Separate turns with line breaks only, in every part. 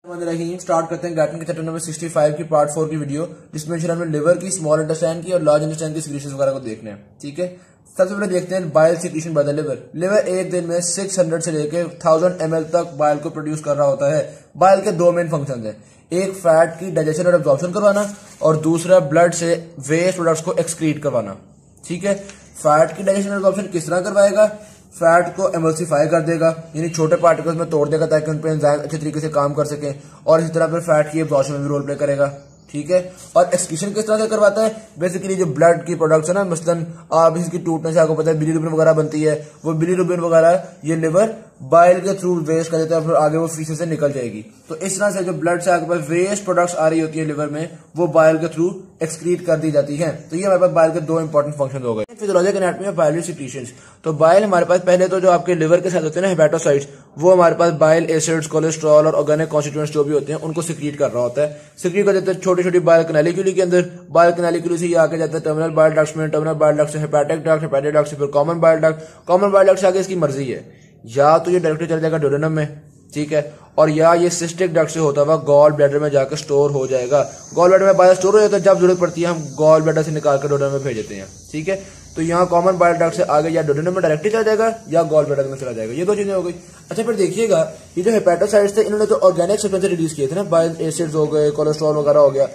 Start करते हैं गैटन के चैप्टर नंबर 65 की पार्ट 4 की वीडियो, जिसमें हमने लिवर की, स्मॉल इंटेस्टाइन की और लार्ज इंटेस्टाइन की सिक्रीशंस वगैरह को देखना है। ठीक है, सबसे पहले देखते हैं bile secretion by the liver. Liver एक दिन में 600 से लेकर 1000 ml तक बाइल को प्रोड्यूस कर रहा होता है। बाइल के दो मेन फंक्शन है, एक फैट की डाइजेशन और एब्जॉर्प्शन करवाना और दूसरा ब्लड से वेस्ट प्रोडक्ट्स को एक्सक्रीट करवाना। ठीक है, फैट की डाइजेशन और एब्जॉर्प्शन किस तरह करवाएगा? फैट को एमल्सिफाई कर देगा, यानी छोटे पार्टिकल्स में तोड़ देगा ताकि उन पर एंजाइम अच्छे तरीके से काम कर सके, और इसी तरह फिर फैट की एब्जॉर्प्शन में भी रोल प्ले करेगा। ठीक है, और एक्सक्रीशन किस तरह से करवाता है? बेसिकली जो ब्लड की प्रोडक्ट्स है ना, मसलन आप इसकी टूटने से आपको पता है बिलीरुबिन वगैरह बनती है, वो बिलीरुबिन वगैरह ये लिवर बाइल के थ्रू वेस्ट कर देता है, फिर आगे वो फीसेस से निकल जाएगी। तो इस तरह से जो ब्लड से आपके पास वेस्ट प्रोडक्ट्स आ रही होती है लिवर में, वो बाइल के थ्रू एक्सक्रीट कर दी जाती है। तो ये हमारे पास बाइल के दो इंपॉर्टेंट फंक्शन हो गए। Physiological anatomy of biliary secretions. तो बाइल हमारे पास पहले तो जो आपके लिवर के साथ होते हैं ना, हेपेटोसाइट्स, वो हमारे पास बाइल एसिड्स, कोलेस्ट्रॉल और ऑर्गेनिक कॉन्स्टिट्यूएंट्स जो भी होते हैं उनको सिक्रीट कर रहा होता है। सिक्रीट कर देते हैं छोटी छोटी बाइल कैनालिक्यूली के अंदर। बाइल कैनालिक्यूली से ये आके जाता है टर्मिनल बाइल डक्ट्स में, टर्मिनल बाइल डक्ट से हेपेटिक डक्ट, हेपेटिक डक्ट से फिर common bile duct, common bile duct से आगे इसकी मर्जी है, या तो ये डायरेक्टली चल जाएगा डोडेनम में, ठीक है, और या ये सिस्टिक डक्ट से होता हुआ गॉल ब्लैडर में जाकर स्टोर हो जाएगा। गॉल ब्लैडर में बाइल स्टोर हो जाता है, जब जरूरत पड़ती है हम गॉल ब्लैडर से निकाल कर डोडेनम में भेज देते हैं। ठीक है, तो यहाँ कॉमन बाइल डक्ट से आगे या डोडेनम में डायरेक्टली चला जाएगा या गॉल ब्लैडर में चला जाएगा। ये दो चीजें हो गई। अच्छा, फिर देखिएगा ये जो हेपेटोसाइट्स थे, इन्होंने तो ऑर्गेनिक सब्सटेंस रिलीज किए थे ना, बाइल एसिड्स हो गए, कोलेस्ट्रॉल वगैरह हो गया।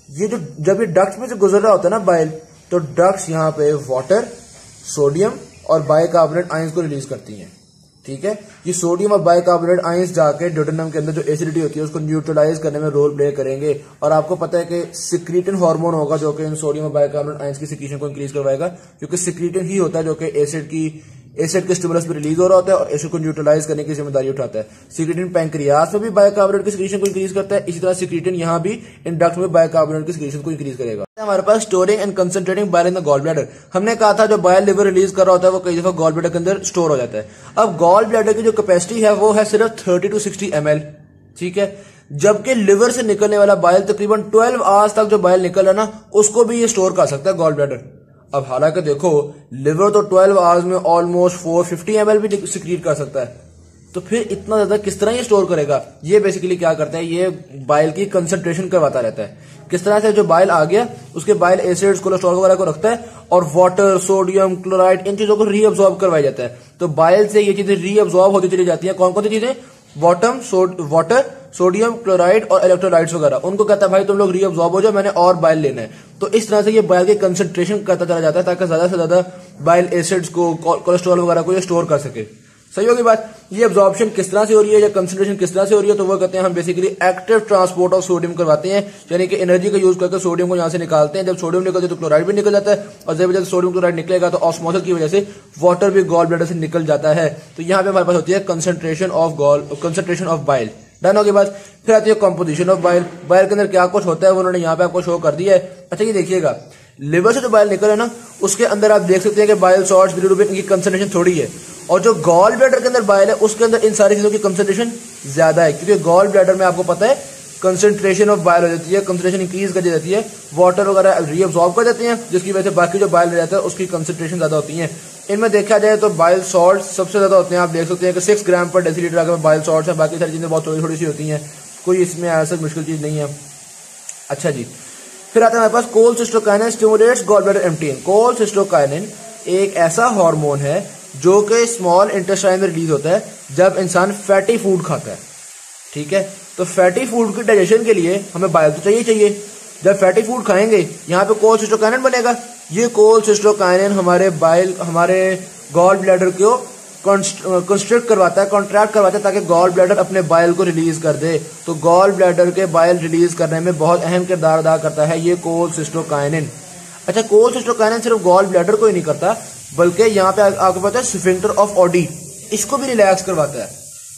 ये जो जब ये डक्ट में से गुजर रहा होता है ना बाइल, तो डक्ट्स यहाँ पे वाटर, सोडियम और बाइकार्बोनेट आयंस को रिलीज करती हैं। ठीक है, ये सोडियम और बाइकार्बोनेट आयंस जाके डोडेनम के अंदर जो एसिडिटी होती है उसको न्यूट्रलाइज करने में रोल प्ले करेंगे। और आपको पता है कि सिक्रीटिन हार्मोन होगा जो कि इन सोडियम और बाइकार्बोनेट आयंस की सिक्रीशन को इंक्रीज करवाएगा, क्योंकि सिक्रीटिन ही होता है जो कि एसिड के स्टिमुलस में रिलीज हो रहा होता है और एसिड को न्यूट्रलाइज करने की जिम्मेदारी उठाता है। सिक्रीटिन पैंक्रियास में भी बाइकार्बोनेट की सिक्रीशन को इंक्रीज करता है, इसी तरह सिक्रीटिन यहाँ भी इन डक्ट में बाइकार्बोनेट की सिक्रीशन को इंक्रीज करेगा। हमारे पास storing and concentrating bile in the gall bladder. हमने कहा था जो बाइल लिवर रिलीज कर रहा होता है वो कई दफा गॉल ब्लैडर के अंदर स्टोर हो जाता है। अब गॉल ब्लैडर की जो कैपेसिटी है वो है सिर्फ 30 to 60 ml। ठीक है, जबकि लिवर से निकलने वाला बाइल तकरीबन 12 आवर्स तक जो बाइल निकल है ना, उसको भी ये स्टोर कर सकता है गॉल ब्लैडर। अब हालांकि देखो लिवर तो 12 आवर्स में ऑलमोस्ट 450 ml भी सिक्रीट कर सकता है, तो फिर इतना ज्यादा किस तरह ये स्टोर करेगा? ये बेसिकली क्या करता है, ये बाइल की कंसंट्रेशन करवाता रहता है। किस तरह से जो बाइल आ गया उसके बाइल एसिड्स, कोलेस्ट्रॉल वगैरह को रखता है और वाटर, सोडियम, क्लोराइड, इन चीजों को रीअब्सॉर्ब करवाया जाता है। तो बाइल से ये चीजें रीअब्सॉर्ब होती चली जाती है। कौन कौन सी चीजें? वाटर, सोडियम, क्लोराइड और इलेक्ट्रोलाइट्स वगैरह। उनको कहता है भाई तुम लोग रीअब्सॉर्ब हो जाओ, मैंने और बाइल लेना है। तो इस तरह से ये बाइल की कंसंट्रेशन करता चला जाता है ताकि ज्यादा से ज्यादा बाइल एसिड्स को, कोलेस्ट्रॉल वगैरह को ये स्टोर कर सके। सही होगी बात। ये एब्जॉर्प्शन किस तरह से हो रही है या कंसंट्रेशन किस तरह से हो रही है? तो वो कहते हैं हम basically active transport of sodium करवाते हैं, यानी कि एनर्जी का यूज करके सोडियम को यहां से निकालते हैं। जब सोडियम निकलता है तो क्लोराइड भी निकल जाता है, और जब सोडियम क्लोराइड निकलेगा तो ऑस्मोसिस की वजह से वाटर भी गॉल ब्लैडर से निकल जाता है। तो यहाँ पे हमारे पास होती है कंसंट्रेशन ऑफ बाइल। डन होगी बात। फिर आती है कॉम्पोजिशन ऑफ बाइल। बाइल के अंदर क्या कुछ होता है वो उन्होंने यहाँ पे आपको शो कर दिया है। अच्छा, ये देखिएगा लिवर से जो बाइल निकल है ना, उसके अंदर आप देख सकते हैं कि बाइल सॉल्ट्स, बिलिरुबिन की कंसंट्रेशन थोड़ी है, और जो गॉल ब्लैडर के अंदर बाइल है उसके अंदर इन सारी चीजों की कंसंट्रेशन ज्यादा है, क्योंकि गॉल ब्लैडर में आपको पता है कंसंट्रेशन ऑफ बाइल हो जाती है, कंसंट्रेशन इंक्रीज कर दी जाती है, वाटर वगैरह रीअब्सॉर्ब कर देते हैं, जिसकी वजह से बाकी जो बाइल रह जाता है उसकी कंसंट्रेशन ज्यादा होती है। इनमें देखा जाए तो बाइल सॉल्ट सबसे ज्यादा होते हैं। आप देख सकते हैं कि 6 ग्राम पर डेसीलीटर अगर बाइल सॉल्ट है, बाकी सारी चीजें बहुत थोड़ी थोड़ी सी होती हैं, कोई इसमें ऐसा मुश्किल चीज नहीं है। अच्छा जी, फिर आता है हमारे पास कोलसिस्टोकाइनिन स्टिमुलेट्स गॉल ब्लैडर एम्प्टीइंग। कोलसिस्टोकाइनिन एक ऐसा हार्मोन है जो कि स्मॉल इंटेस्टाइन में रिलीज होता है जब इंसान फैटी फूड खाता है। ठीक है, तो फैटी फूड की डाइजेशन के लिए हमें बाइल तो चाहिए। जब फैटी फूड खाएंगे यहाँ पे कोलसिस्टोकाइनिन बनेगा। ये कोलसिस्टोकाइनिन हमारे गॉल ब्लैडर को कंस्ट्रक्ट करवाता है, कॉन्ट्रैक्ट करवाता है, ताकि गॉल ब्लैडर अपने बाइल को रिलीज कर दे। तो गॉल ब्लैडर के बाइल रिलीज करने में बहुत अहम किरदार अदा करता है ये कोलसिस्टोकाइनिन। अच्छा, कोलसिस्टोकाइनिन सिर्फ गॉल ब्लैडर को ही नहीं करता, बल्कि यहाँ पे आपको पता है स्फिंक्टर ऑफ ऑडी, इसको भी रिलैक्स करवाता है।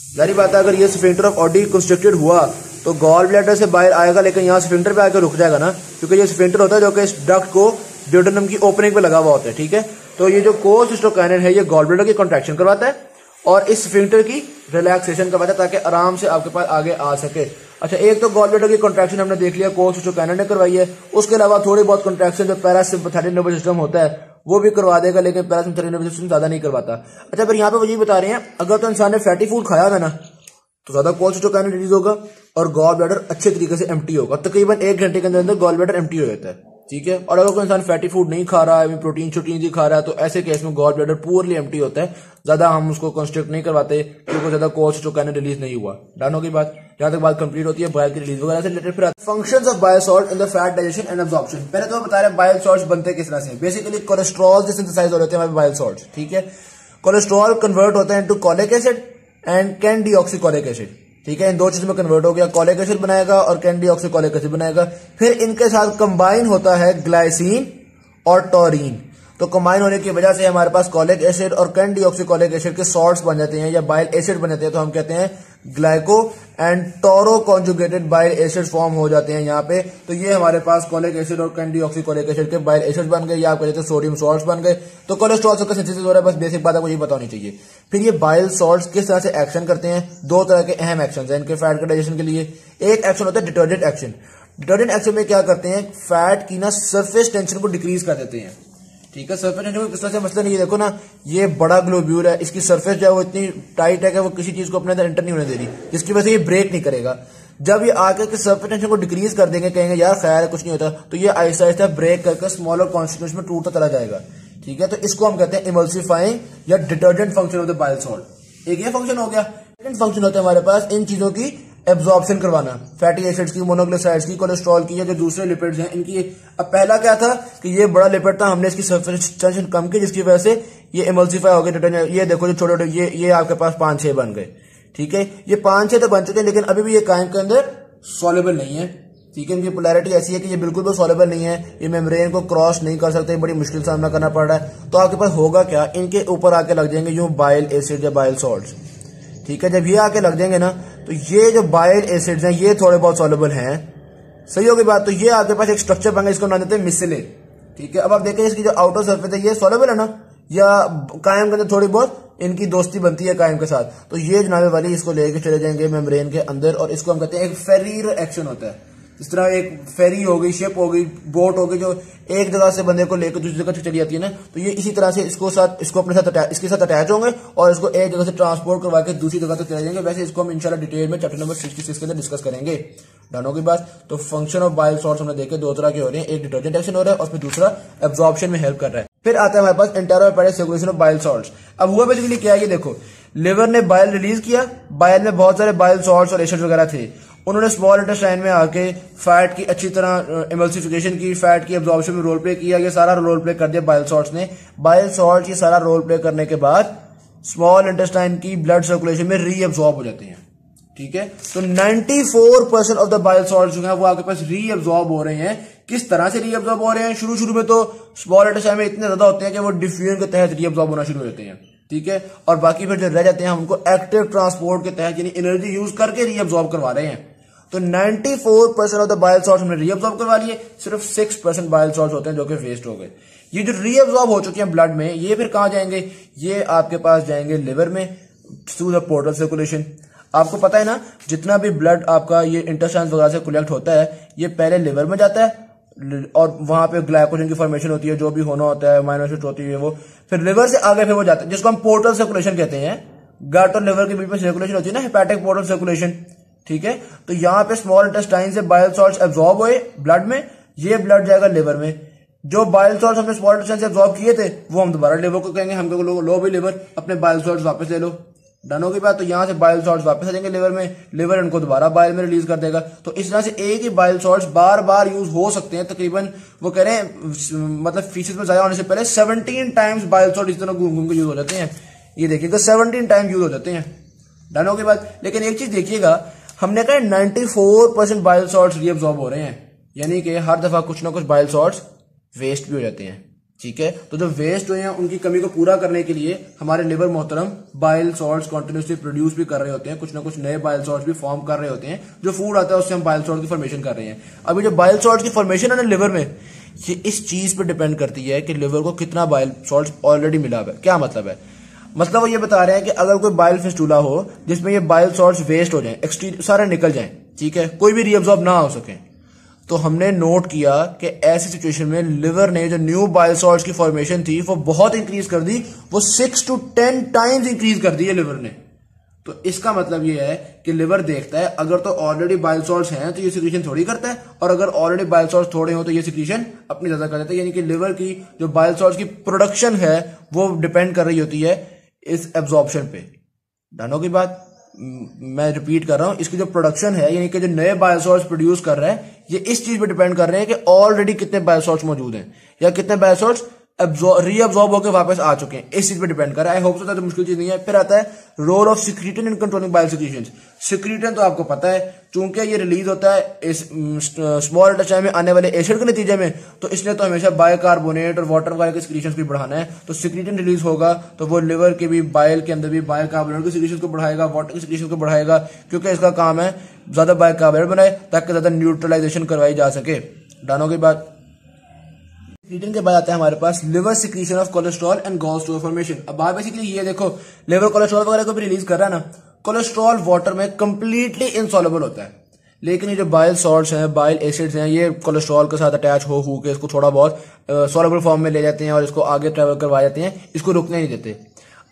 जारी बात है, अगर ये स्फिंक्टर ऑफ ऑडी कंस्ट्रक्टेड हुआ तो गॉल ब्लैडर से बाइल आएगा, लेकिन यहाँ स्फिंक्टर पे आकर रुक जाएगा ना, क्योंकि ये स्फिंक्टर होता है जो कि इस डक्ट को ड्यूडेनम की ओपनिंग पे लगा हुआ होता है। ठीक है, तो ये जो कोलसिस्टोकाइनिन है ये गॉल ब्लैडर की कॉन्ट्रैक्शन करवाता है और इस स्फिंक्टर की रिलैक्सेशन करवाता है ताकि आराम से आपके पास आगे आ सके। अच्छा, एक तो गॉल ब्लैडर की कॉन्ट्रैक्शन हमने देख लिया, कोलसिस्टोकाइनिन ने करवाई है। उसके अलावा थोड़ी बहुत कॉन्ट्रैक्शन जो पैरासिम्पैथेटिक नर्वस सिस्टम होता है वो भी करवा देगा, लेकिन पैरासिम्पैथेटिक नर्वस सिस्टम ज्यादा नहीं करवाता। अच्छा, फिर यहाँ पे वो ये बता रहे हैं अगर तो इंसान ने फैटी फूड खाया है ना, तो ज्यादा कोलेस्ट्रोल रिलीज होगा और गॉल ब्लैडर अच्छे तरीके से एम्प्टी होगा। तकरीबन 1 घंटे के अंदर गॉल ब्लैडर एम्प्टी हो जाता है, ठीक है। और अगर कोई इंसान फैटी फूड नहीं खा रहा है, प्रोटीन शोटीन भी खा रहा है, तो ऐसे केस में गॉल ब्लैडर पूरली एम्प्टी होता है। ज्यादा हम उसको कंस्ट्रक्ट नहीं करवाते क्योंकि ज्यादा कोलेस्ट्रोल रिलीज नहीं हुआ। डन होगी बात, जहां तक बात कंप्लीट होती है बाइल की रिलीज वगैरह से रिलेटेड। फिर functions of bile salt in the fat digestion and absorption. पहले तो बता रहे हैं बाइल सॉल्ट्स बनते किस तरह से। बेसिकली कोलेस्ट्रॉल से सिंथेसाइज हो रहे हैं बाइल सॉल्ट्स, ठीक है। कोलेस्ट्रॉल कन्वर्ट होता है into colic acid and can deoxycholic acid, ठीक है। इन दो चीजों में कन्वर्ट हो गया, कॉलिक एसिड बनाएगा और कैन डीऑक्सीकोलिक एसिड बनाएगा। फिर इनके साथ कंबाइन होता है ग्लाइसिन और टॉरिन। तो कंबाइन होने की वजह से हमारे पास कॉलिक एसिड और कैन डीऑक्सीकोलिक एसिड के सॉल्ट्स बन जाते हैं या बाइल एसिड बन जाते हैं। तो हम कहते हैं glyco and Toro conjugated bile acid form हो जाते हैं यहाँ पे। तो ये हमारे पास कॉलिक एसिड और कैन डीऑक्सीकोलिक एसिड के बाइल एसिड बन गए, या आप कहते हैं सोडियम सॉल्ट्स बन गए। तो कोलेस्ट्रॉल का सिंथेसिस हो रहा है, बस बेसिक बात आपको ये पता होनी चाहिए। फिर ये बाइल सॉल्ट्स किस तरह से एक्शन करते हैं, 2 तरह के अहम एक्शन है इनके फैट के डाइजेशन के लिए। एक एक्शन होता है डिटर्जेंट एक्शन। डिटर्जेंट एक्शन में क्या करते हैं, फैट की ना सरफेस टेंशन को डिक्रीज कर देते हैं, ठीक है। सरफेस टेंशन को किस तरह से मसला नहीं, देखो ना ये बड़ा ग्लोब्यूल है, इसकी सरफेस जो है वो इतनी टाइट है कि वो किसी चीज को अपने अंदर एंटर नहीं होने दे रही, जिसकी वजह से ये ब्रेक नहीं करेगा। जब ये आके के सरफेस टेंशन को डिक्रीज कर देंगे, कहेंगे यार खैर कुछ नहीं होता, तो ये आहिस्ता आहिस्ता ब्रेक करके स्मॉलर कॉन्स्टिट्यूएंट्स में टूटता चला जाएगा, ठीक है। तो इसको हम कहते हैं इमल्सिफाइंग या detergent function of the bile salt. एक ये फंक्शन हो गया। सेकंड फंक्शन होता है हमारे पास इन चीजों की एब्जॉर्प्शन करवाना, फैटी एसिड्स की, मोनोग्लिसराइड्स की, कोलेस्ट्रॉल की, या जो दूसरे लिपिड्स हैं इनकी। अब पहला क्या था कि ये बड़ा लिपिड था, हमने इसकी सरफेस टेंशन कम की, जिसकी वजह से ये इमल्सिफाई हो गए। ये देखो जो छोटे छोटे ये आपके पास 5-6 बन गए, ठीक है। ये 5-6 तो बन चुके हैं, लेकिन अभी भी ये कायम के अंदर सॉल्युबल नहीं है, ठीक है। इनकी पोलैरिटी ऐसी है कि ये बिल्कुल भी सॉल्युबल नहीं है, ये मेम्ब्रेन को क्रॉस नहीं कर सकते, बड़ी मुश्किल सामना करना पड़ रहा है। तो आपके पास होगा क्या, इनके ऊपर आके लग जाएंगे यूं बाइल एसिड या बाइल सॉल्ट्स, ठीक है। जब ये आके लग जाएंगे ना, तो ये जो बाइल एसिड्स हैं ये थोड़े बहुत सॉल्युबल हैं, सही होगी बात। तो ये आपके पास एक स्ट्रक्चर बन गया, इसको नाम देते हैं मिसेलेट, ठीक है। अब आप देखें इसकी जो आउटर सरफेस है ये सॉल्युबल है ना, या कायम के अंदर थोड़ी बहुत इनकी दोस्ती बनती है कायम के साथ। तो ये जनाबे वाली इसको लेके चले जाएंगे मेम्ब्रेन के अंदर, और इसको हम कहते हैं एक फेरीर एक्शन होता है। इस तरह एक फेरी हो गई, शिप हो गई, बोट हो गई, जो एक जगह से बंदे को लेकर दूसरी जगह चली जाती है ना, तो ये इसी तरह से इसको अपने साथ इसके साथ अटैच होंगे और इसको एक जगह से ट्रांसपोर्ट करवा के दूसरी जगह तक चले जाएंगे। वैसे इसको हम इंशाल्लाह डिटेल में चैप्टर नंबर 66 के अंदर डिस्कस करेंगे। डन होगी बात। तो फंक्शन ऑफ बाइल सॉल्ट्स हमने देखे 2 तरह के हो रहे हैं, एक डिटर्जेंट एक्शन हो रहा है और फिर दूसरा एब्जॉर्प्शन में हेल्प कर रहा है। फिर आता है हमारे पास एंटेरोहेपेटिक सर्कुलेशन ऑफ बाइल सॉल्ट्स। अब हुआ बेसिकली क्या है, ये देखो लिवर ने बाइल रिलीज किया, बाइल में बहुत सारे बाइल सॉल्ट्स और एसिड्स वगैरह थे, उन्होंने स्मॉल इंटेस्टाइन में आके फैट की अच्छी तरह इमल्सिफिकेशन की, फैट की एब्जॉर्प्शन में रोल प्ले किया, ये सारा रोल प्ले कर दिया बाइल सॉल्ट्स ने। बाइल सॉल्ट ये सारा रोल प्ले करने के बाद स्मॉल इंटेस्टाइन की ब्लड सर्कुलेशन में रीअब्जॉर्ब हो जाते हैं, ठीक है। तो 94% ऑफ द बाइल सॉल्ट्स जो है वो आपके पास रीअब्जॉर्ब हो रहे हैं। किस तरह से रीअब्जॉर्ब हो रहे हैं, शुरू में तो स्मॉल इंटेस्टाइन में इतने ज्यादा होते हैं कि वो डिफ्यूजन के तहत रीअब्जॉर्ब होना शुरू हो जाते हैं, ठीक है। और बाकी फिर जो रह जाते हैं हम उनको एक्टिव ट्रांसपोर्ट के तहत यानी एनर्जी यूज करके रीअब्जॉर्ब करवा रहे हैं। तो 94% ऑफ द बाइल सॉल्ट्स हमने रीअब्जॉर्ब करवा लिए, सिर्फ 6% बाइल सॉल्ट्स होते हैं जो कि वेस्ट हो गए। ये जो रीअब्जॉर्ब हो चुके हैं ब्लड में, ये फिर कहां जाएंगे, ये आपके पास जाएंगे लिवर में थ्रू द पोर्टल सर्कुलेशन। आपको पता है ना, जितना भी ब्लड आपका ये इंटेस्टाइन्स वगैरह से कलेक्ट होता है, ये पहले लिवर में जाता है और वहां पे ग्लाइकोजन की फॉर्मेशन होती है, जो भी होना होता है, अमीनो एसिड होती है, वो फिर लिवर से आगे फिर वो जाता है, जिसको हम पोर्टल सर्कुलेशन कहते हैं। गट और लिवर के बीच में सर्कुलेशन होती है ना, हेपेटिक पोर्टल सर्कुलेशन, ठीक है। तो यहां पे स्मॉल इंटेस्टाइन से बाइल सॉल्ट्स एब्जॉर्ब हुए ब्लड में, ये ब्लड जाएगा लिवर में। जो बाइल सॉल्ट्स हमने स्मॉल इंटेस्टाइन से एब्जॉर्ब किए थे वो हम दोबारा लिवर को कहेंगे, हम लो भी लिवर अपने बाइल सॉल्ट्स वापस ले लो। डन होगी बात। तो यहां से बाइल सॉल्ट्स वापस आ जाएंगे लिवर में, लिवर इनको दोबारा बाइल में रिलीज कर देगा। तो इस तरह से एक ही बाइल सॉल्ट्स बार बार यूज हो सकते हैं। तकरीबन वो कह रहे हैं मतलब फीसिस में जाया होने से पहले 17 टाइम्स बाइल सॉल्ट इस तरह घूम घूम के यूज हो जाते हैं। ये देखिएगा 17 टाइम यूज हो जाते हैं। डन होगी बात। लेकिन एक चीज देखिएगा, हमने कहा 94% बाइल सॉल्ट्स रीअब्सॉर्ब हो रहे हैं, यानी कि हर दफा कुछ ना कुछ बाइल सॉल्ट्स वेस्ट भी हो जाते हैं, ठीक है। तो जो वेस्ट हुए हैं उनकी कमी को पूरा करने के लिए हमारे लिवर मोहतरम बाइल सॉल्ट्स कॉन्टिन्यूसली प्रोड्यूस भी कर रहे होते हैं, कुछ ना कुछ नए बाइल सॉल्ट्स भी फॉर्म कर रहे होते हैं। जो फूड आता है उससे हम बाइल सॉल्ट की फॉर्मेशन कर रहे हैं। अभी जो बाइल सॉल्ट की फॉर्मेशन है ना लिवर में, ये इस चीज पर डिपेंड करती है कि लिवर को कितना बाइल सॉल्ट ऑलरेडी मिला है। क्या मतलब है? मतलब वो ये बता रहे हैं कि अगर कोई बाइल फिस्टूला हो जिसमें ये बाइल सॉल्ट्स वेस्ट हो जाए, एक्सटीरियर सारे निकल जाएं, ठीक है, कोई भी रीअब्सॉर्ब ना हो सके, तो हमने नोट किया कि ऐसी सिचुएशन में लिवर ने जो न्यू बाइल सॉल्ट्स की फॉर्मेशन थी वो बहुत इंक्रीज कर दी, वो 6 to 10 टाइम्स इंक्रीज कर दी है लिवर ने। तो इसका मतलब ये है कि लिवर देखता है अगर तो ऑलरेडी बाइल सॉल्ट्स हैं तो ये सिक्रीशन थोड़ी करता है, और अगर ऑलरेडी बाइल सॉल्ट्स थोड़े हो तो ये सिक्रीशन अपनी ज्यादा कर देता है। यानी कि लिवर की जो बाइल सॉल्ट्स की प्रोडक्शन है वो डिपेंड कर रही होती है इस एब्जॉर्प्शन पे। डन होगी बात? मैं रिपीट कर रहा हूं, इसकी जो प्रोडक्शन है यानी कि जो नए बाइल सॉल्ट्स प्रोड्यूस कर रहा है ये इस चीज पे डिपेंड कर रहे हैं कि ऑलरेडी कितने बाइल सॉल्ट्स मौजूद हैं या कितने बाइल सॉल्ट्स रीअब्सॉर्ब होकर वापस आ चुके हैं, इस चीज पे डिपेंड कर रहा है। आई होप सो तो मुश्किल चीज नहीं है। फिर आता है role of secretin in controlling bile secretions. Secretin तो आपको पता है चूंकि ये रिलीज होता है इस स्मॉल इंटेस्टाइन में आने वाले एसिड के नतीजे में, तो इसने तो हमेशा बाइकार्बोनेट और वाटर वगैरह के सिक्रीशंस भी बढ़ाना है। तो सिक्रीटन रिलीज होगा तो वो लिवर के भी बाइल के अंदर भी बाइकार्बोनेट के सिक्रीशंस को बढ़ाएगा, वाटर के सिक्रीशंस को बढ़ाएगा, क्योंकि इसका काम है ज्यादा बाइकार्बोनेट बनाए ताकि ज्यादा न्यूट्रलाइजेशन करवाई जा सके। डन होगी बात? सिक्रीटन के बाद आता है हमारे पास liver secretion of cholesterol and gallstone formation. अब आप बेसिकली ये देखो, लिवर कोलेस्ट्रॉल वगैरह को भी रिलीज कर रहा है ना। कोलेस्ट्रॉल वाटर में कंप्लीटली इनसॉल्युबल होता है, लेकिन ये जो बाइल सॉल्ट्स हैं, बाइल एसिड्स हैं, ये कोलेस्ट्रॉल के साथ अटैच हो के इसको थोड़ा बहुत सॉल्युबल फॉर्म में ले जाते हैं और इसको आगे ट्रेवल करवा जाते हैं, इसको रुकने नहीं देते।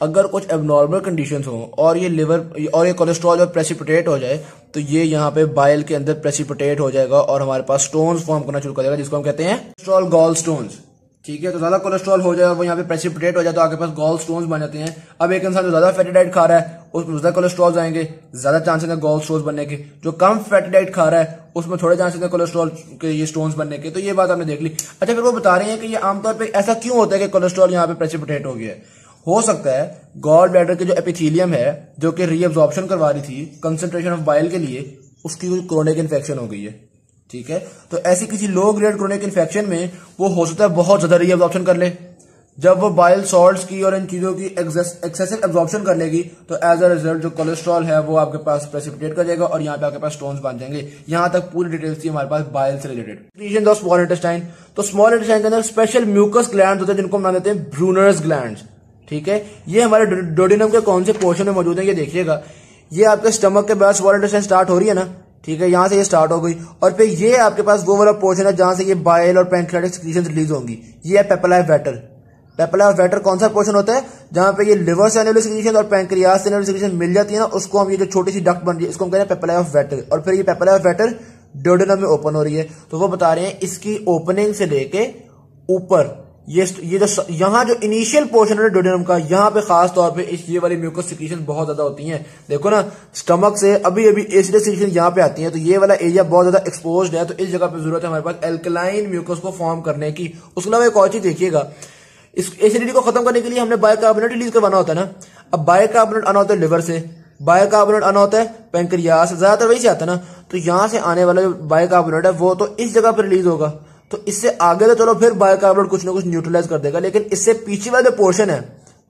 अगर कुछ एबनॉर्मल कंडीशंस हो और ये लिवर और ये कोलेस्ट्रॉल जब प्रेसिपिटेट हो जाए तो ये यहाँ पे बाइल के अंदर प्रेसिपिटेट हो जाएगा और हमारे पास स्टोन्स फॉर्म करना शुरू कर देगा, जिसको हम कहते हैं कोलेस्ट्रॉल गॉल स्टोन्स। ठीक है, तो ज्यादा कोलेस्ट्रॉल हो जाए और वो यहाँ पे प्रेसिपिटेट हो जाए तो आपके पास गॉल स्टोन्स बन जाते हैं। अब एक इंसान जो ज्यादा फैटी डाइट खा रहा है उसमें ज्यादा कोलेस्ट्रॉल आएंगे, ज्यादा चांसेस है गॉल स्टोन्स बनने के। जो कम फैटी डाइट खा रहा है उसमें थोड़े चांसेस है कोलेस्ट्रॉल के ये स्टोन्स बनने के। तो ये बात आपने देख ली। अच्छा, फिर वो बता रहे हैं कि ये आमतौर पर ऐसा क्यों होता है कि कोलेस्ट्रॉल यहाँ पे प्रेसिपिटेट हो गया है। हो सकता है गॉल ब्लैडर के जो एपिथेलियम है जो कि रीअब्जॉर्प्शन करवा रही थी कंसंट्रेशन ऑफ बाइल के लिए, उसकी कोई क्रोनिक इन्फेक्शन हो गई है। ठीक है, तो ऐसी किसी लो ग्रेड क्रोनिक इन्फेक्शन में वो हो सकता है बहुत ज्यादा रीअब्जॉर्प्शन कर ले। जब वो बाइल सॉल्ट्स की और इन चीजों की एक्सेसिव एब्जॉर्प्शन कर लेगी तो एज अ रिजल्ट जो कोलेस्ट्रॉल है वो आपके पास प्रेसिपिटेट कर जाएगा और यहाँ पे आपके पास स्टोन्स बन जाएंगे। यहां तक पूरी डिटेल्स थी हमारे पास बाइल से related. Secretion of small intestine, तो स्मॉल इंटेस्टाइन के अंदर स्पेशल म्यूकस ग्लैंड्स होते हैं जिनको हम नाम देते हैं ब्रूनर्स ग्लैंड्स। ठीक है, ये हमारे डोडिनम के कौन से पोर्शन में मौजूद है ये देखिएगा। ये आपके स्टमक के बाद स्मॉल इंटेस्टाइन स्टार्ट हो रही है ना। ठीक है, यहां से ये स्टार्ट हो गई और फिर ये आपके पास वो वाला पोर्शन है जहां से ये बाइल और पैंक्रियाटिक सिक्रीशंस रिलीज होंगी। ये है papilla of waiter. Papilla of waiter कौन सा पोर्शन होता है जहां पे ये लिवर से आने वाली सिक्रीशन और पैंक्रियास से आने वाली सिक्रीशन मिल जाती है ना, उसको हम ये जो छोटी सी डक्ट बन रही है इसको हम कहते हैं पेपिला ऑफ वेटर। और फिर ये पेपिला ऑफ वेटर डोडिनम में ओपन हो रही है। तो वो बता रहे हैं इसकी ओपनिंग से लेके ऊपर ये जो यहाँ जो इनिशियल पोर्शन है डोडिनम का, यहाँ पे खास तौर पे ये वाली म्यूकस सिक्रीशन बहुत ज्यादा होती हैं। देखो ना, स्टमक से अभी एसिड सिक्रीशन यहाँ पे आती है तो ये वाला एरिया बहुत ज्यादा एक्सपोज्ड है। तो इस जगह पे जरूरत है हमारे पास एल्कलाइन म्यूकस को फॉर्म करने की। उसके अलावा एक और चीज देखिएगा, इस एसिडिटी को खत्म करने के लिए हमने बाइकार्बोनेट रिलीज करवाना होता है ना। अब बाइकार्बोनेट आना होता है लिवर से, बाइकार्बोनेट आना होता है पैंक्रियास से, ज्यादातर वही से आता है ना। तो यहां से आने वाला जो बाइकार्बोनेट है वो तो इस जगह पर रिलीज होगा। तो इससे आगे तो चलो फिर बाइकार्बोनेट कुछ ना कुछ न्यूट्रलाइज कर देगा, लेकिन इससे पीछे वाला जो पोर्शन है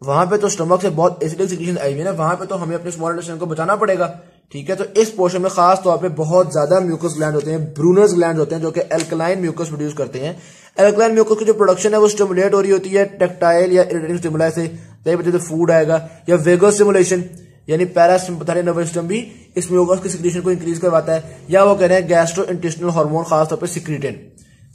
वहां पे तो स्टमक से बहुत एसिडिक सिक्रीशन आई हुई है ना, वहां पे तो हमें अपने स्मॉल इंटेस्टाइन को बचाना पड़ेगा। ठीक है, तो इस पोर्शन में खास तौर पे बहुत ज्यादा म्यूकस ग्लैंड होते हैं, ब्रूनर्स ग्लैंड होते हैं जो कि एल्कलाइन म्यूकस प्रोड्यूस करते हैं। एल्कलाइन म्यूकस की जो प्रोडक्शन है वो स्टिमुलेट हो रही होती है टेक्टाइल या इरिटेटिंग स्टिमुलाई से, तभी वजह से फूड आएगा, या वेगस स्टिमुलेशन यानी पैरासिम्पैथेटिक नर्वस सिस्टम भी इस म्यूकस की सिक्रीशन को इंक्रीज करवाता है, या वो कह रहे हैं गैस्ट्रोइंटेस्टिनल हार्मोन खासतौर पर सिक्रीटिन।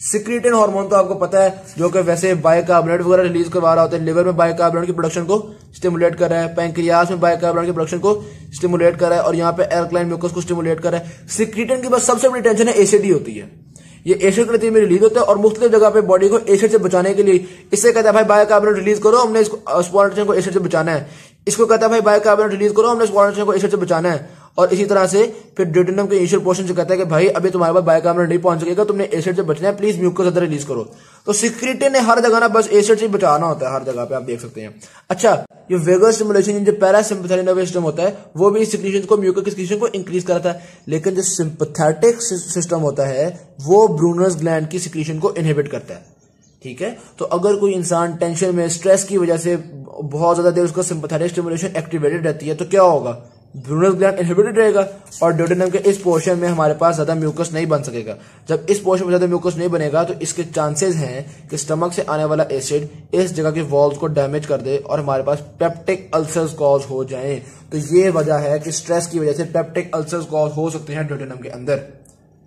सिक्रीटिन हार्मोन तो आपको पता है जो कि वैसे बाइकार्बोनेट वगैरह रिलीज करवा रहा होता है, लिवर में बाइकार्बोनेट की प्रोडक्शन को स्टिमुलेट कर रहा है, पैंक्रियास में बाइकार्बोनेट की प्रोडक्शन को स्टिमुलेट कर रहा है और यहाँ पे एल्कलाइन म्यूकस को स्टिमुलेट कर रहा है। सिक्रीटिन की बस सबसे बड़ी टेंशन है एसिड ही होती है। ये एसिड के नतीजे में रिलीज होता है और मुख्तलिफ जगह पे बॉडी को एसिड से बचाने के लिए इससे कहता है भाई बाइकार्बोनेट रिलीज करो, हमने इसको स्मॉल इंटेस्टाइन को एसिड से बचाना है। इसको कहता है भाई बाइकार्बोनेट रिलीज करो, हमने स्मॉल इंटेस्टाइन को एसिड से बचाना है। और इसी तरह से फिर ड्यूटेनम के इनिशियल पोर्शन से कहता है कि भाई अभी तुम्हारे पास बाइकार्बोनेट नहीं पहुंच सकेगा, तुमने एसिड से बचना है, प्लीज म्यूकस अंदर रिलीज करो। तो सिक्रीटिन ने हर जगह ना बस एसिड से बचाना होता है, हर जगह पे आप देख सकते हैं। अच्छा, ये वेगस स्टिमुलेशन जो पैरासिम्पैथेटिक नर्वस सिस्टम होता है वो भी सिक्रीशन को म्यूकस की सिक्रीशन को इंक्रीज करता है, लेकिन जो सिंपैथेटिक सिस्टम होता है वो ब्रूनर्स ग्लैंड की सिक्रीशन को इनहिबिट करता है। ठीक है, तो अगर कोई इंसान टेंशन में स्ट्रेस की वजह से बहुत ज्यादा देर उसका सिंपैथेटिक स्टिमुलेशन एक्टिवेटेड रहती है तो क्या होगा, ब्रूनर्स ग्लैंड इनहिबिटेड रहेगा और ड्यूटेनम के इस पोर्शन में हमारे पास ज्यादा म्यूकस नहीं बन सकेगा। जब इस पोर्शन में ज्यादा म्यूकस नहीं बनेगा तो इसके चांसेस हैं कि स्टमक से आने वाला एसिड इस जगह के वॉल्स को डैमेज कर दे और हमारे पास पेप्टिक अल्सर्स कॉज हो जाएं। तो ये वजह है कि स्ट्रेस की वजह से पेप्टिक अल्सर्स कॉज हो सकते हैं ड्यूटेनम के अंदर।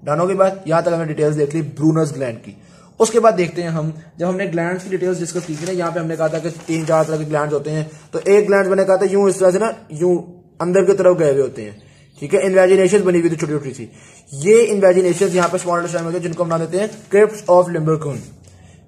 डानो की बात, यहां तक हमने डिटेल्स देख ली ब्रूनर्स ग्लैंड की। उसके बाद देखते हैं हम, जब हमने ग्लैंड्स की डिटेल्स डिस्कस की थी ना, यहाँ पे हमने कहा था कि 3-4 तरह के ग्लैंड्स होते हैं। तो एक ग्लैंड मैंने कहा था यूं इस तरह से ना, यूं अंदर की तरफ गए हुए होते हैं, ठीक है। इन्वेजिनेशन बनी हुई थी छोटी छोटी सी, ये इन्वेजिनेशन यहाँ पे स्मॉल इंटेस्टाइन में होते हैं जिनको हम नाम देते हैं क्रिप्ट्स ऑफ लिम्बरकुन,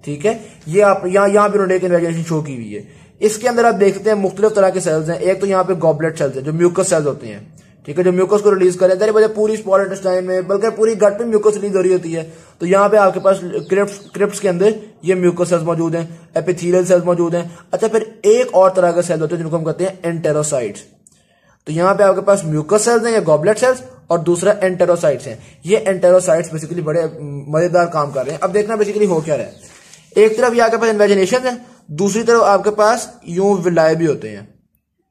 ठीक है। ये आप यहाँ पे उन्होंने एक इन्वेजिनेशन शो की हुई है। इसके अंदर आप देख सकते हैं मुख्तलिफ तरह के सेल्स हैं। एक तो यहाँ पे गॉबलेट सेल्स हैं जो म्यूकस सेल्स होते हैं, ठीक है, जो म्यूकस को रिलीज कर देते हैं। पूरी स्मॉल इंटेस्टाइन में बल्कि पूरी गट में म्यूकस रिलीज हो रही होती है, तो यहाँ पे आपके पास क्रिप्ट्स के अंदर ये म्यूकस सेल्स मौजूद हैं, एपिथेलियल सेल्स मौजूद हैं। अच्छा, फिर एक और तरह का सेल होते हैं जिनको हम कहते हैं एंटेरोसाइट्स। तो यहाँ पे आपके पास म्यूकस सेल्स हैं या गॉबलेट सेल्स, और दूसरा एंटेरोसाइट्स हैं। ये एंटेरोसाइट्स बेसिकली बड़े मजेदार काम कर रहे हैं। अब देखना बेसिकली हो क्या रहा है। एक तरफ ये आपके पास इन्वेजिनेशन है, दूसरी तरफ आपके पास यूं विलाय भी होते हैं।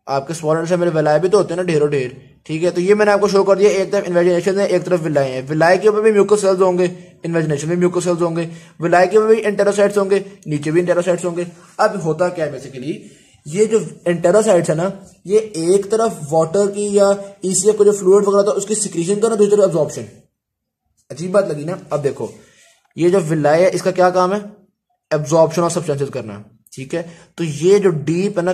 आपके स्मॉल इंटेस्टाइन में विलाय भी तो होते हैं ना, ढेरों ढेर, ठीक है। तो ये मैंने आपको शो कर दिया, एक तरफ इन्वेजिनेशन है, एक तरफ विलाय है। विलाय के ऊपर भी म्यूकस सेल्स होंगे, इन्वेजिनेशन में म्यूकस सेल्स होंगे, विलाय के ऊपर भी एंटेरोसाइट्स होंगे, नीचे भी एंटेरोसाइट्स होंगे। अब होता क्या है बेसिकली, ये जो एंटेरोसाइट्स है ना, ये एक तरफ वाटर की या ईसीएफ का जो फ्लूइड वगैरह था उसकी सिक्रीशन का ना, दूसरी तरफ एब्जॉर्प्शन। अजीब बात लगी ना। अब देखो, ये जो विलाय है इसका क्या काम है, एब्जॉर्प्शन ऑफ सब्सटेंसेस करना, ठीक है। तो ये जो डीप है ना,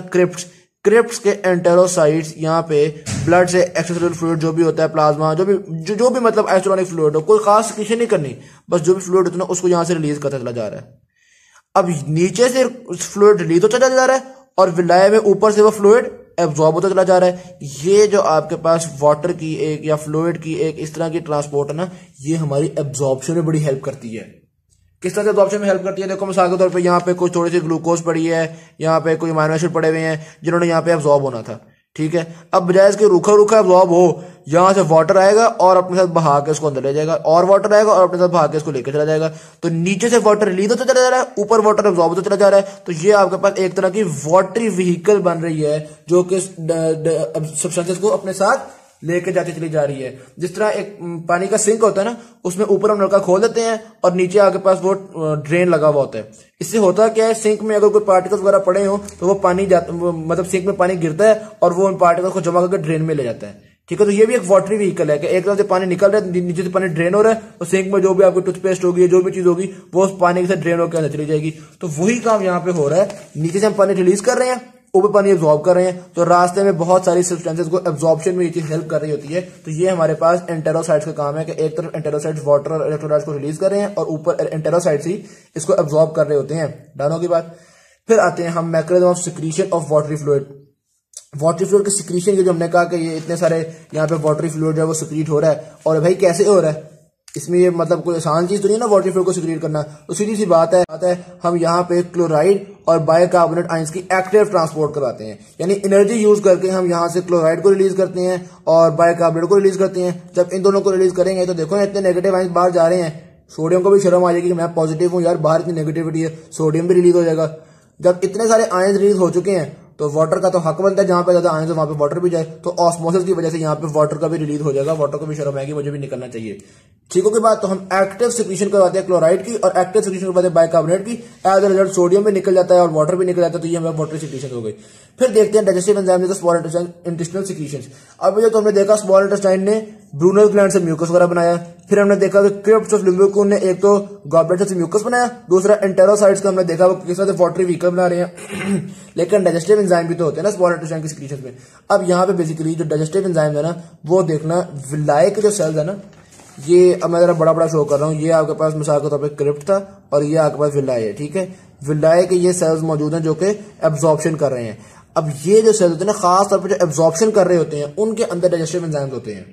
क्रिप्ट्स के एंटेरोसाइट्स यहाँ पे ब्लड से एक्स्ट्रासेलुलर फ्लूइड जो भी होता है, प्लाज्मा जो भी मतलब एस्ट्रोनिक फ्लूइड हो, कोई खास सिक्रीशन नहीं करनी, बस जो भी फ्लूइड होता है ना उसको यहाँ से रिलीज करता चला जा रहा है। अब नीचे से फ्लूइड रिलीज होता चला जा रहा है और विलाय में ऊपर से वो फ्लूइड एब्जॉर्ब होता चला जा रहा है। ये जो आपके पास वाटर की एक या फ्लूइड की एक इस तरह की ट्रांसपोर्ट है ना, ये हमारी एब्जॉर्प्शन में बड़ी हेल्प करती है। किस तरह से एब्जॉर्प्शन में हेल्प करती है, देखो मिसाल के तौर पे यहाँ पे कुछ थोड़ी सी ग्लूकोज पड़ी है, यहाँ पे कोई अमीनो एसिड पड़े हुए हैं जिन्होंने यहाँ पे एब्जॉर्ब होना था, ठीक है। अब बजाय इसके रूखा रूखा एब्जॉर्ब हो, यहाँ से वाटर आएगा और अपने साथ बहा के इसको अंदर ले जाएगा, और वाटर आएगा और अपने साथ बहा के इसको लेकर चला जाएगा। तो नीचे से वाटर रिलीज होता चला जा रहा है, ऊपर वाटर एब्जॉर्ब होता चला जा रहा है। तो ये आपके पास एक तरह की वाटरी व्हीकल बन रही है जो कि सब्सटेंसेस को अपने साथ लेके जाती चली जा रही है। जिस तरह एक पानी का सिंक होता है ना, उसमें ऊपर हम नलका खोल देते हैं और नीचे आपके पास वो ड्रेन लगा हुआ होता है। इससे होता क्या है, सिंक में अगर कोई पार्टिकल्स वगैरह पड़े हो तो वो पानी मतलब सिंक में पानी गिरता है और वो उन पार्टिकल्स को जमा करके ड्रेन में ले जाता है, ठीक है। तो ये भी एक वाटरी व्हीकल है कि एक तरफ से पानी निकल रहा है, नीचे से पानी ड्रेन हो रहा है, और सिंक में जो भी आपकी टूथपेस्ट होगी, जो भी चीज होगी, वो उस पानी के साथ ड्रेन होकर अंदर चली जाएगी। तो वही काम यहाँ पे हो रहा है, नीचे से हम पानी रिलीज कर रहे हैं, ऊपर पानी एब्जॉर्ब कर रहे हैं। तो रास्ते में बहुत सारी सब्सटेंसेस को एब्जॉर्प्शन में ये चीज हेल्प कर रही होती है। तो ये हमारे पास एंटेरोसाइट्स का काम है कि एक तरफ एंटेरोसाइट्स वाटर और इलेक्ट्रोलाइट्स को रिलीज कर रहे हैं और ऊपर एंटेरोसाइट्स ही इसको एब्जॉर्ब कर रहे होते हैं। डानो की बात। फिर आते हैं हम mechanism of secretion of watery fluid. Watery fluid की सिक्रीशन की जो हमने कहा कि ये इतने सारे यहाँ पे वाटरी फ्लूइड है वो सिक्रीट हो रहा है, और भाई कैसे हो रहा है, इसमें ये मतलब कोई आसान चीज तो नहीं है ना वाटरी फ्लूइड को सिक्रीट करना। तो सीधी सी बात है हम यहाँ पे क्लोराइड और बाइकार्बोनेट आयंस की एक्टिव ट्रांसपोर्ट करवाते हैं, यानी एनर्जी यूज करके हम यहाँ से क्लोराइड को रिलीज करते हैं और बाइकार्बोनेट को रिलीज करते हैं। जब इन दोनों को रिलीज करेंगे तो देखो इतने नेगेटिव आयंस बाहर जा रहे हैं, सोडियम को भी शर्म आ जाएगी कि मैं पॉजिटिव हूँ यार, बाहर इतनी नेगेटिविटी है, सोडियम भी रिलीज हो जाएगा। जब इतने सारे आयंस रिलीज हो चुके हैं तो वाटर का तो हक बनता है, जहां पे ज्यादा आयंस है वहां पे वाटर भी जाए, तो ऑस्मोसिस की वजह से यहाँ पे वाटर का भी रिलीज हो जाएगा, वाटर को भी शर्म आएगी, मुझे भी निकलना चाहिए, ठीक हो की बात। तो हम एक्टिव सिक्रीशन करवाते हैं क्लोराइड की और एक्टिव सिक्रीशन करवाते हैं बाइकार्बोनेट की। एज अ रिजल्ट सोडियम भी निकल जाता है और वाटर भी निकल जाता है, तो ये हमें वाटर सिक्रीशन हो गई। फिर देखते हैं digestive enzyme small intestinal secretions. अब जो हमने देखा स्मॉल इंटेस्टाइन ने ब्रूनर ग्लैंड से म्यूकस वगैरह बनाया, फिर हमने देखा कि क्रिप्ट्स ऑफ लिम्बरकुन ने एक तो गॉबलेट से म्यूकस बनाया, दूसरा एंटेरोसाइट्स का हमने देखा वो किस तरह से वाटरी व्हीकल बना रहे हैं लेकिन डाइजेस्टिव एंजाइम भी तो होते हैं ना स्मॉल इंटेस्टाइन की सिक्रीशंस में। अब यहाँ पे बेसिकली जो डाइजेस्टिव एंजाइम है ना, वो देखना विलाय के जो सेल्स है ना, ये अब मैं जरा बड़ा बड़ा शो कर रहा हूँ। ये आपके पास मिसाल के तौर पर क्रिप्ट था और ये आपके पास विलाय है, ठीक है। विलाय के ये सेल्स मौजूद हैं जो कि एब्जॉर्प्शन कर रहे हैं। अब ये जो सेल्स होते हैं ना, खास तौर पर जो एब्जॉर्प्शन कर रहे होते हैं, उनके अंदर डाइजेस्टिव एंजाइम्स होते हैं।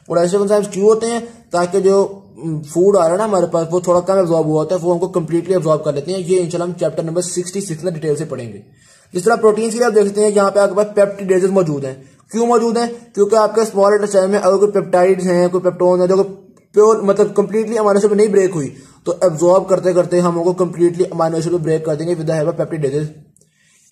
और डाइजेस्टिव एंजाइम्स क्यों होते हैं, ताकि जो फूड आ रहा है ना हमारे पास वो थोड़ा कम एब्जॉर्ब हुआ होता है, वो हमको कंप्लीटली एब्जॉर्ब कर लेते हैं। ये इंशाल्लाह हम चैप्टर नंबर 66 में डिटेल से पढ़ेंगे। जिस तरह प्रोटीन की आप देख सकते हैं, यहाँ पे आपके पास पेप्टिडेजेस मौजूद हैं। क्यों मौजूद हैं, क्योंकि आपके स्मॉल इंटेस्टाइन में अगर कोई पेप्टाइड्स हैं, कोई पेप्टोन है जो प्योर मतलब कंप्लीटली अमीनो एसिड नहीं ब्रेक हुई, तो एब्जॉर्ब करते करते हम उनको कंप्लीटली अमीनो एसिड ब्रेक कर देंगे विद द हेल्प ऑफ पेप्टिडेजेस।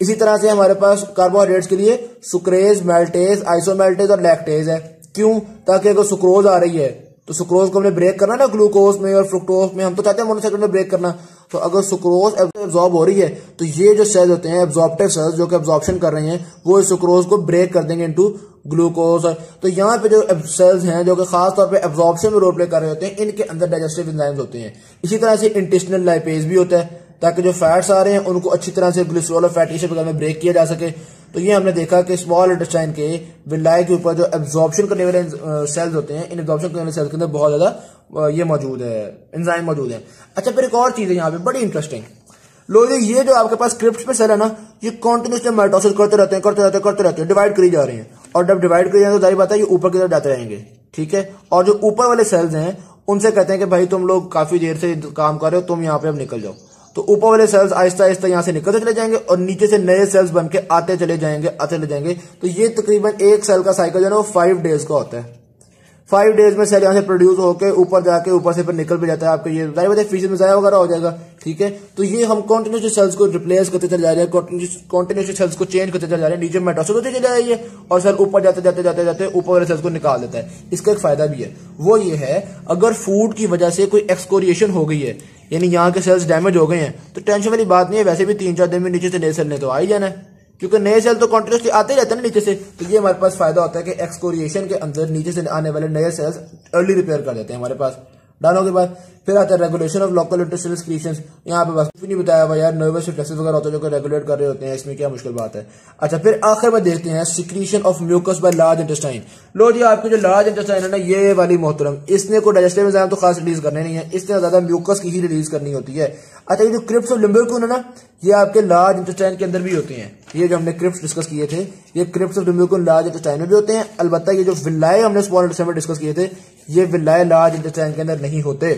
इसी तरह से हमारे पास कार्बोहाइड्रेट्स के लिए सुक्रेज, मैल्टेज, आइसोमेल्टेज और लैक्टेज है। क्यों, ताकि अगर सुक्रोज आ रही है तो सुक्रोज को हमने ब्रेक करना ना, ग्लूकोज में और फ्रुक्टोज में हम तो चाहते हैं मोनोसैकेराइड में ब्रेक करना। तो अगर सुक्रोज एब्जॉर्ब हो रही है तो ये जो सेल्स होते हैं एब्जॉर्प्टिव सेल्स जो कि एब्जॉर्प्शन कर रहे हैं, वो इस सुक्रोज को ब्रेक कर देंगे इनटू ग्लूकोज। तो यहाँ पे जो सेल्स हैं जो कि खास तौर पे एब्जॉर्प्शन में रोल प्ले कर रहे होते हैं, इनके अंदर डाइजेस्टिव एंजाइम्स होते हैं। इसी तरह से इंटेस्टिनल लाइपेज भी होता है, ताकि जो फैट्स आ रहे हैं उनको अच्छी तरह से ग्लिसरॉल और फैटी एसिड वगैरह में ब्रेक किया जा सके। तो ये हमने देखा कि स्मॉल इंटेस्टाइन के विलाई के ऊपर जो एब्जॉर्प्शन करने वाले सेल्स होते हैं, इन एब्जॉर्प्शन करने वाले सेल्स के अंदर बहुत ज्यादा ये मौजूद है, एंजाइम मौजूद है। अच्छा, फिर एक और चीज है यहाँ पे बड़ी इंटरेस्टिंग। लो ये जो आपके पास क्रिप्स पे सेल है ना, ये कॉन्टिन्यूसली माइटोसिस करते रहते हैं, डिवाइड करी जा रहे हैं। और जब डिवाइड करी जाए तो जाहिर बात है ये ऊपर की तरफ जाते रहेंगे, ठीक है। और जो ऊपर वाले सेल्स हैं उनसे कहते हैं कि भाई तुम लोग काफी देर से काम कर रहे हो, तुम यहाँ पे अब निकल जाओ। तो ऊपर वाले सेल्स आहिस्ता आहिस्ता यहाँ से निकलते चले जाएंगे और नीचे से नए सेल्स बन के आते चले जाएंगे। तो ये तकरीबन एक सेल का साइकिल जो है ना वो 5 डेज का होता है। 5 डेज में सेल यहाँ से प्रोड्यूस होकर ऊपर जाके ऊपर से फिर निकल भी जाता है आपका, ये जाहिर बात है फिजिक्स में जाया वगैरह हो जाएगा, ठीक है। तो ये हम कॉन्टिन्यूसली सेल्स को रिप्लेस करते चले जा रहे हैं, कॉन्टिन्यूसली सेल्स को चेंज करते चले जा रहे हैं, नीचे माइटोसिस होते चले जा रही है और सेल ऊपर जाते ऊपर वाले सेल्स को निकाल देता है। इसका एक फायदा भी है, वो ये है अगर फूड की वजह से कोई एक्सकोरिएशन हो गई है, यानी यहाँ के सेल्स डैमेज हो गए हैं, तो टेंशन वाली बात नहीं है। वैसे भी 3-4 दिन में नीचे से नए सेल ने तो आ ही जाना है, क्योंकि नए सेल तो कॉन्टिन्यूसली आते ही रहते हैं नीचे से। तो ये हमारे पास फायदा होता है कि एक्सकोरिएशन के अंदर नीचे से आने वाले नए सेल्स अर्ली रिपेयर कर देते हैं हमारे पास। डाउन के बाद फिर आता है regulation of local intestinal secretions. यहाँ पे बस कुछ नहीं बताया हुआ यार, नर्वस रिफ्लेक्सेस वगैरह होते हैं जो रेगुलेट कर रहे होते हैं, इसमें क्या मुश्किल बात है। अच्छा, फिर आखिर में देखते हैं secretion of mucus by large intestine. लो जी, आपके जो लार्ज इंटेस्टाइन है ना, ये वाली मोहतरम, इसने कोई डाइजेस्टिव एंजाइम तो खास रिलीज करने नहीं है, इसने ज्यादा म्यूकस की ही रिलीज करनी होती है। अच्छा, ये जो क्रिप्स ऑफ लिम्बोर्कुन है ना, ये आपके लार्ज इंटेस्टाइन के अंदर भी होते हैं। ये जो हमने क्रिप्स डिस्कस किए थे, ये क्रिप्स ऑफ लिम्बोर्कुन लार्ज इंटेस्टाइन में भी होते हैं। अलबत्ता ये जो विलाय हमने स्मॉल इंटेस्टाइन में डिस्कस किए थे, ये विलाय लार्ज इंटेस्टाइन के अंदर नहीं होते,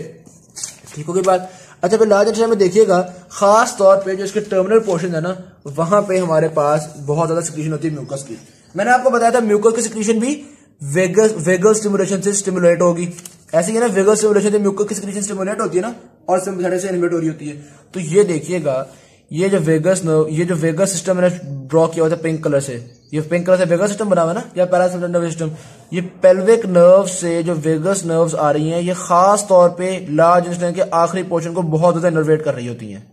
ठीक होगी बात। अच्छा, फिर लार्ज इंटेस्टाइन में देखिएगा खास तौर पे जो इसके टर्मिनल पोर्शन है ना, वहां पे हमारे पास बहुत ज्यादा सिक्रीशन होती है म्यूकस की। मैंने आपको बताया था म्यूकस की सिक्रीशन भी वेगल स्टिमुलेशन से स्टिमुलेट होगी। ऐसे ही है ना, वेगल स्टिमुलेशन से म्यूकस की सिक्रीशन स्टिमुलेट होती है ना, और सिम्पैथेटिक से इनहिबिट हो रही होती है। तो ये देखिएगा, ये जो वेगस सिस्टम मैंने ड्रॉ किया हुआ था पिंक कलर से, ये पिंक कलर से वेगस सिस्टम बना हुआ है ना, या पैरासिम्पैथेटिक नर्वस सिस्टम। ये पेल्विक नर्व से जो वेगस नर्व्स आ रही हैं, ये खास तौर पे लार्ज इंटेस्टाइन के आखिरी पोर्शन को बहुत ज्यादा इनर्वेट कर रही होती हैं।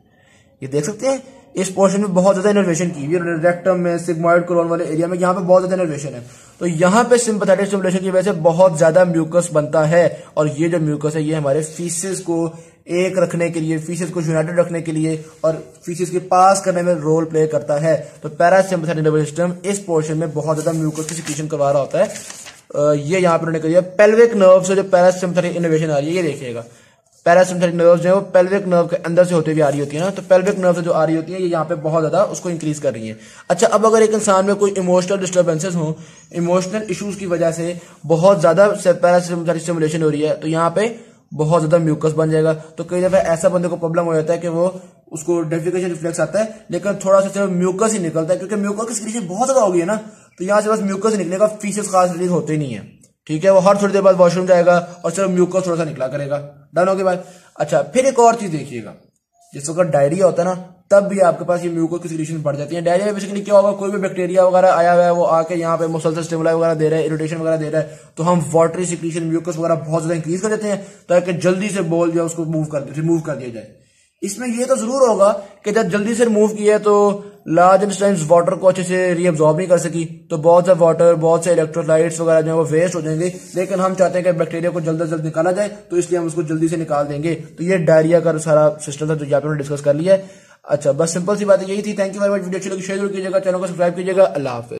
ये देख सकते हैं, इस पोर्शन में बहुत ज्यादा इनर्वेशन की, रेक्टम में, सिग्मॉइड कोलोन वाले एरिया में, यहाँ पे बहुत ज्यादा इनर्वेशन है। तो यहाँ पे सिंपैथेटिक स्टिमुलेशन की वजह से बहुत ज्यादा म्यूकस बनता है, और ये जो म्यूकस है ये हमारे फीसिस को एक रखने के लिए, फीसिस को यूनाइटेड रखने के लिए और फीसिस के पास करने में रोल प्ले करता है। तो पैरासिम्पैथेटिक नर्वस सिस्टम इस पोर्शन में बहुत ज्यादा म्यूकस की सिक्रीशन करवा रहा होता है। ये यहाँ पर उन्होंने करिए पेल्विक नर्व से जो पैरासिम्पैथेटिक इनर्वेशन आ रही है, ये देखिएगा पैरासिम्पैथेटिक नर्व जो है वो पेल्विक नर्व के अंदर से होते हुए आ रही होती है ना, तो पेल्विक नर्व से जो आ रही होती है ये यहाँ पे बहुत ज्यादा उसको इंक्रीज कर रही है। अच्छा, अब अगर एक इंसान में कोई इमोशनल डिस्टर्बेंसेस हो, इमोशनल इश्यूज की वजह से बहुत ज्यादा पैरासिम्पैथेटिक स्टिमुलेशन हो रही है, तो यहाँ पे बहुत ज्यादा म्यूकस बन जाएगा। तो कई दफा ऐसा बंदे को प्रॉब्लम हो जाता है कि वो उसको डेफिकेशन रिफ्लेक्स आता है, लेकिन थोड़ा सा सिर्फ म्यूकस ही निकलता है, क्योंकि म्यूकस की सिक्रीशन बहुत ज्यादा हो गई है ना, तो यहाँ से बस म्यूकस ही निकलेगा, फीसेस खास रिलीज होते ही नहीं है, ठीक है। वो हर थोड़ी देर बाद वॉशरूम जाएगा और सिर्फ म्यूकस थोड़ा सा निकला करेगा। डन हो के बाद अच्छा, फिर एक और चीज देखिएगा, जिस वक्त डायरिया होता है ना, तब भी आपके पास ये म्यूकस की सिक्रीशन बढ़ जाती है। डायरिया में बेसिकली क्या होगा, कोई भी बैक्टीरिया वगैरह आया हुआ है, वो आके यहाँ पे मुसलसल स्टिमुलाई वगैरह दे रहा है, इरिटेशन वगैरह दे रहा है, तो हम वाटरी सिक्रीशन म्यूकस वगैरह बहुत ज्यादा इंक्रीज कर देते हैं, ताकि जल्दी से बोल जो उसको रिमूव कर दिया जाए। इसमें ये तो जरूर होगा कि जब जल्दी से रिमूव किया तो लार्ज इंटेस्टाइन्स वाटर को अच्छे से रीअब्सॉर्ब नहीं कर सकी, तो बहुत सा वाटर, बहुत से इलेक्ट्रोलाइट्स वगैरह जो है वो वेस्ट हो जाएंगे। लेकिन हम चाहते हैं कि बैक्टीरिया को जल्द से जल्द निकाला जाए, तो इसलिए हम उसको जल्दी से निकाल देंगे। तो ये डायरिया का सारा सिस्टम था जो यहाँ पे हमने डिस्कस कर लिया है। अच्छा, बस सिंपल सी बात यही थी। Thank you very much. Video अच्छी लगी शेयर जरूर कीजिएगा, चैनल को सब्सक्राइब कीजिएगा। अल्लाह हाफिज।